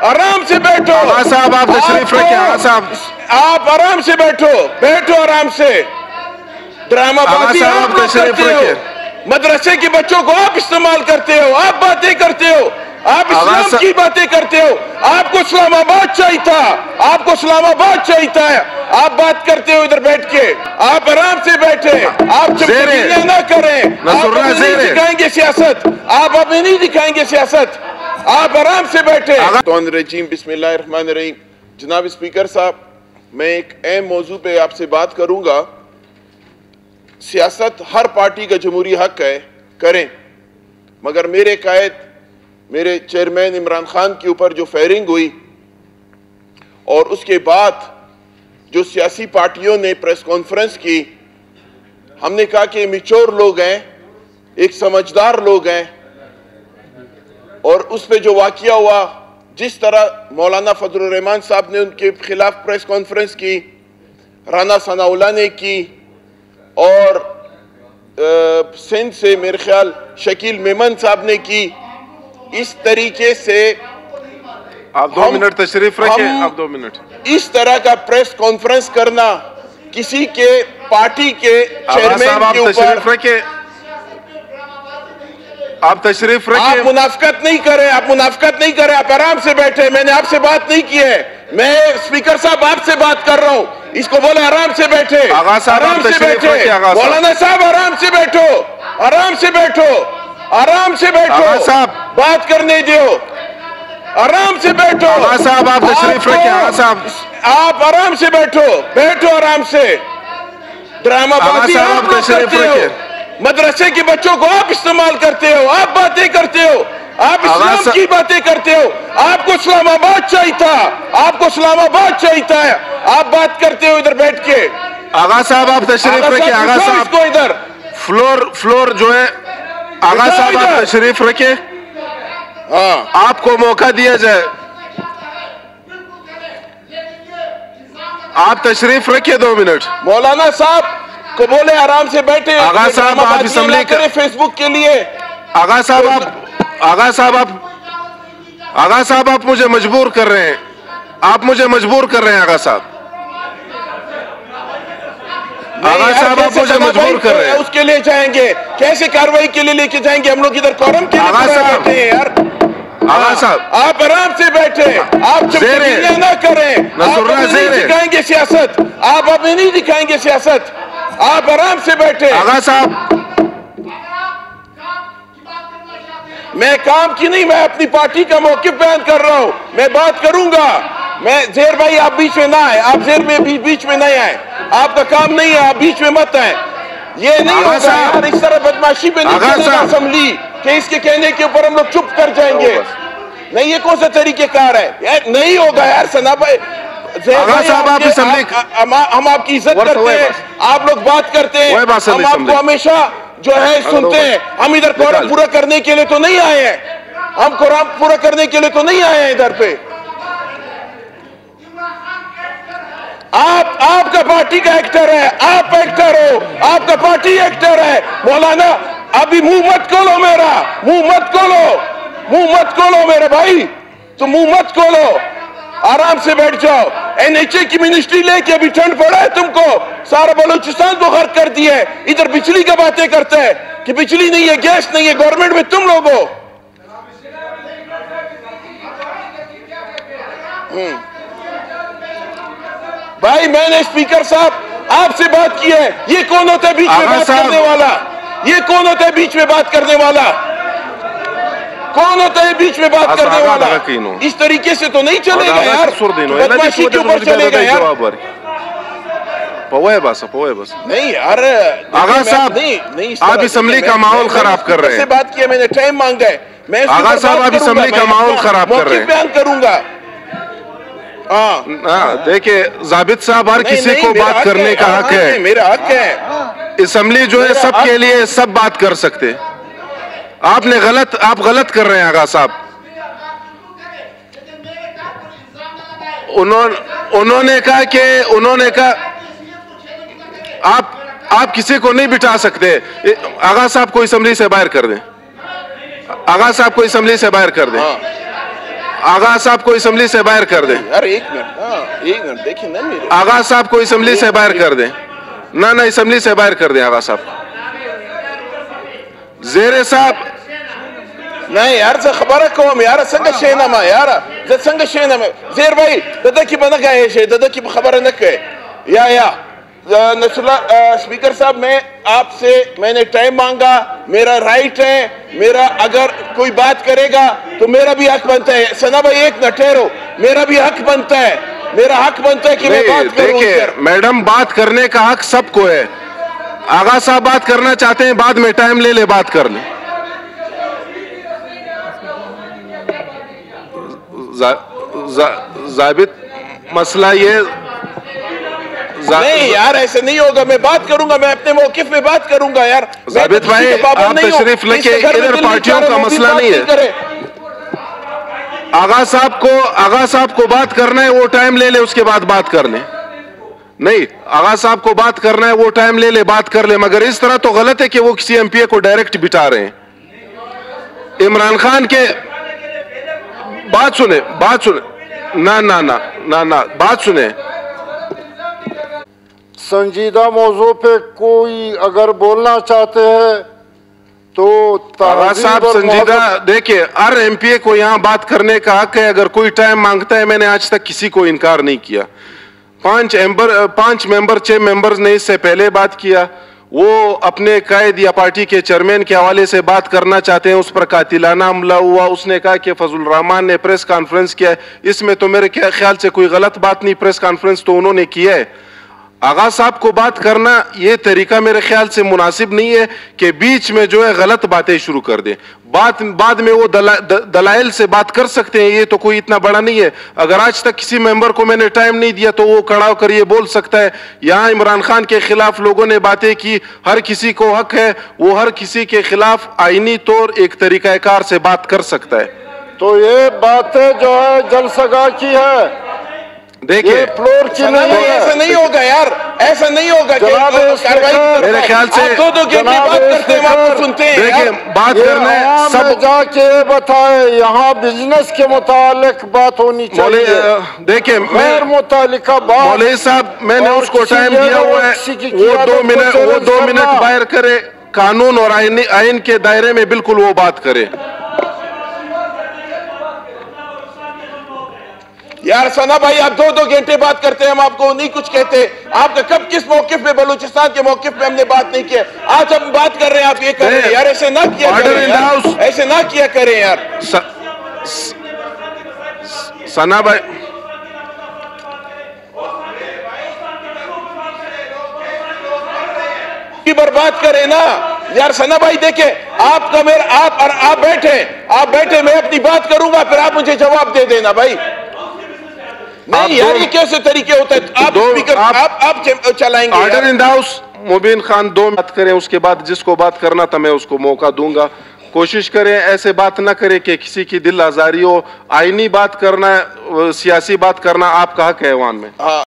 आराम से बैठो। आगा साहब आप तशरीफ रखिए। आगा साहब आप आराम से बैठो, बैठो आराम से। ड्रामाबाजी आप लोग करते हो, मदरसे के बच्चों को आप इस्तेमाल करते हो, आप बातें करते हो, आप इस्लाम की बातें करते हो। आपको इस्लामाबाद चाहिए था, आपको इस्लामाबाद चाहिए था। आप बात करते हो इधर बैठ के। आप आराम से बैठे, आप चमचगियां ना करें। आप अभी नहीं दिखाएंगे सियासत, आप अभी नहीं दिखाएंगे सियासत। आप आराम से बैठे। रजीम बिस्मिल्लाहिर्रहमानिर्रहीम। जनाब स्पीकर साहब, मैं एक अहम मौजू पे आपसे बात करूंगा। सियासत हर पार्टी का जमहूरी हक है, करें, मगर मेरे कायद मेरे चेयरमैन इमरान खान के ऊपर जो फायरिंग हुई और उसके बाद जो सियासी पार्टियों ने प्रेस कॉन्फ्रेंस की, हमने कहा कि मैच्योर लोग हैं, एक समझदार लोग हैं, और उस पे जो वाकया हुआ, जिस तरह मौलाना फजलुर रहमान साहब ने उनके खिलाफ प्रेस कॉन्फ्रेंस की, राना सनाउल्लाह ने की, और सिंध से मेरे ख्याल शकील मेमन साहब ने की, इस तरीके से आप 2 मिनट तशरीफ रखिए। आप 2 मिनट। इस तरह का प्रेस कॉन्फ्रेंस करना किसी के पार्टी के चेयरमैन के ऊपर, आप तशरीफ रखिए। आप मुनाफिकत नहीं करें, आप मुनाफिकत नहीं करें, आप आराम से बैठे। मैंने आपसे बात नहीं की है, मैं स्पीकर साहब आपसे बात कर रहा हूं। इसको बोले आराम से बैठे, आराम से बैठे। मौलाना साहब आराम से बैठो, आराम से बैठो, आराम से बैठो, बात करने दो, आराम से बैठो। साहब आप तशरीफ रखिए। साहब आप आराम से बैठो, बैठो आराम से। ड्रामाबाजी आप लोग करते हो, मदरसे के बच्चों को आप इस्तेमाल करते हो, आप बातें करते हो, आप इस्लाम की बातें करते हो। आपको इस्लामाबाद चाहिए था, आपको इस्लामाबाद चाहिए था। आप बात करते हो इधर बैठ के। आगा साहब आप तशरीफ रखिए। आगा साहब को इधर फ्लोर जो है, आगा साहब आप तशरीफ रखिए। हाँ, आपको मौका दिया जाए, आप तशरीफ रखिए। 2 मिनट। मौलाना साहब को बोले आराम से बैठे। आगा साहब आप असम्बली करें फेसबुक के लिए। आगा साहब आप मुझे मजबूर कर रहे हैं, आप मुझे मजबूर कर रहे हैं। आगा साहब आप मुझे मजबूर कर रहे हैं। उसके लिए जाएंगे, कैसे कार्रवाई के लिए लेके जाएंगे? हम लोग इधर कॉरम के लिए बैठे हैं यार। आगा साहब आप आराम से बैठे, आप चमचगियां ना करें, आप अभी नहीं दिखाएंगे सियासत, आप अभी नहीं दिखाएंगे सियासत। आप आराम से बैठे। आगा साहब मैं काम की नहीं, मैं अपनी पार्टी का मौक़िफ़ बयान कर रहा हूं। मैं बात करूंगा। मैं ज़ेर भाई आप बीच में ना आए, आप ज़ेर में बीच में नहीं आए, आपका काम नहीं है, आप बीच में मत आए। ये नहीं होगा यार, इस तरह बदमाशी पे नहीं चलेगा असेंबली कि इसके कहने के ऊपर हम लोग चुप कर जाएंगे। नहीं, ये कौन सा तरीक़ेकार है यार? नहीं होगा यार। सना भाई, हम आपकी इज्जत करते हैं, आप लोग बात करते हैं, हम आपको हमेशा जो है सुनते हैं। हम इधर कोरम पूरा करने के लिए तो नहीं आए हैं, हम कोरम पूरा करने के लिए तो नहीं आए हैं इधर पे। आपका पार्टी का एक्टर है, आप एक्टर हो, आपका पार्टी एक्टर है। मौलाना अभी मुंह मत खोलो मेरा, मुंह मत खोलो, मुंह मत खोलो मेरे भाई, तो मुंह मत खोलो, आराम से बैठ जाओ। NHA की मिनिस्ट्री लेके अभी ठंड पड़ा है तुमको, सारा बलूचिस्तान को गर्क कर दिया है। इधर बिजली का बातें करते हैं कि बिजली नहीं है, गैस नहीं है, गवर्नमेंट में तुम लोग हो। भाई मैंने स्पीकर साहब आपसे बात की है, ये कौन होता है बीच में बात करने वाला? ये कौन होता है बीच में बात करने वाला? कौन होता है बीच में बात करने वाला? इस तरीके से तो नहीं चलेगा यार, बदमाशी के ऊपर चलेगा यार। बस नहीं यार, आगा साहब नहीं, आप असेंबली का माहौल खराब कर रहे हैं। बात किया मैंने, टाइम मांगा है, मैं आगा साहब आप असेंबली का माहौल खराब कर रहे हैं। बयान करूंगा। देखिए जाबित साहब, हर किसी को बात करने का हक है, मेरा हक है। असेंबली जो है सबके लिए, सब बात कर सकते। आप गलत कर रहे हैं आगा साहब। उन्होंने कहा आप किसी को नहीं बिठा सकते। आगा साहब को असेंबली से बाहर कर दें, आगा साहब को असेंबली से बाहर कर दें। آغا صاحب کو اسمبلی سے باہر کر دیں. یار ایک منٹ دیکھیں نا میرے. آغا صاحب کو اسمبلی سے باہر کر دیں. نہ اسمبلی سے باہر کر دیں آغا صاحب. زیر صاحب نہیں یار سے خبر کوم یار سنگ شینما یار سنگ شینما زیر بھائی دادا کی بنا گئے ہے دادا کی خبر نہ کہ یا نصر اللہ اسپیکر صاحب میں نے ٹائم مانگا, میرا رائٹ ہے, میرا اگر کوئی بات کرے گا تو میرا بھی حق بنتا ہے. ثنا بھائی ایک نہ ٹھہرو, میرا بھی حق بنتا ہے, میرا حق بنتا ہے کہ میں بات کروں. دیکھیں میڈم, بات کرنے کا حق سب کو ہے. آغا صاحب بات کرنا چاہتے ہیں, بعد میں ٹائم لے بات کر لیں. ضابط مسئلہ یہ نہیں یار ایسے نہیں ہوگا. میں بات کروں گا, میں اپنے موقف میں بات کروں گا یار. ضابط بھائی آپ تشریف لے کے ادھر پارٹیوں کا مسئلہ نہیں ہے. آغا صاحب کو بات کرنا ہے, وہ ٹائم لے لے, اس کے بعد بات کر لیں. نہیں, آغا صاحب کو بات کرنا ہے, وہ ٹائم لے لے, بات کر لیں. مگر اس طرح تو غلط ہے کہ وہ کسی ایم پی اے کو ڈائریکٹ بٹھا رہے ہیں. عمران خان کے بات سنیں نہ بات سنیں. سنجیدہ موضوع پہ کوئی اگر بولنا چاہتے ہیں تو آغا صاحب سنجیدہ دیکھیں, ہر ایم پی اے کو یہاں بات کرنے کا حق ہے. اگر کوئی ٹائم مانگتا ہے, میں نے آج تک کسی کو انکار نہیں کیا. 6 ممبرز نے اس سے پہلے بات کیا. وہ اپنے قائد یا پارٹی کے چیئرمین کے حوالے سے بات کرنا چاہتے ہیں, اس پر قاتلانہ حملہ ہوا. اس نے کہا کہ فضل الرحمان نے پریس کانفرنس کیا. اس میں تو میرے خیال سے کوئی غلط بات نہیں, پریس کانفرنس تو انہوں نے کیا ہے. آغا صاحب کو بات کرنا یہ طریقہ میرے خیال سے مناسب نہیں ہے کہ بیچ میں جو ہے غلط باتیں شروع کر دیں. بعد میں وہ دلائل سے بات کر سکتے ہیں, یہ تو کوئی اتنا بڑا نہیں ہے. اگر آج تک کسی ممبر کو میں نے ٹائم نہیں دیا تو وہ کھڑا ہو کر یہ بول سکتا ہے. یہاں عمران خان کے خلاف لوگوں نے باتیں کی, ہر کسی کو حق ہے, وہ ہر کسی کے خلاف آئینی طور ایک طریقہ کار سے بات کر سکتا ہے. تو یہ باتیں جو ہے جلسگاہ کی ہے, دیکھیں فلور کی نہیں ہے. ایسا نہیں ہوگا یار, ایسا نہیں ہوگا. میرے خیال سے دیکھیں بات کرنا ہے سب جا کے بتائے, یہاں بزنس کے متعلق بات ہونی چاہیے. دیکھیں غیر متعلقہ بات. مولوی صاحب میں نے اس کو ٹائم دیا ہوا ہے, وہ 2 منٹ باہر کرے, قانون اور آئین کے دائرے میں بالکل وہ بات کرے. یار ثنا بھائی آپ 2 گھنٹے بات کرتے ہیں, ہم آپ کو نہیں کچھ کہتے. آپ کا کب کس موقف میں, بلوچستان کے موقف میں ہم نے بات نہیں کیا. آج ہم بات کر رہے ہیں, آپ یہ کر رہے ہیں یار. ایسے نہ کیا کریں, ایسے نہ کیا کریں یار. ثنا بھائی کی برباد کریں نا یار. ثنا بھائی دیکھیں, آپ کا میرا آپ بیٹھے, میں اپنی بات کروں گا, پھر آپ مجھے جواب دے دینا بھائی. نہیں یار یہ کیسے طریقے ہوتا ہے. آپ چلائیں گے. Order in the house. Mubeen Khan 2 بات کریں, اس کے بعد جس کو بات کرنا تھا میں اس کو موقع دوں گا. کوشش کریں ایسے بات نہ کریں کہ کسی کی دل آزاری ہو. آئینی بات کرنا, سیاسی بات کرنا آپ کا حق ہے ایوان میں.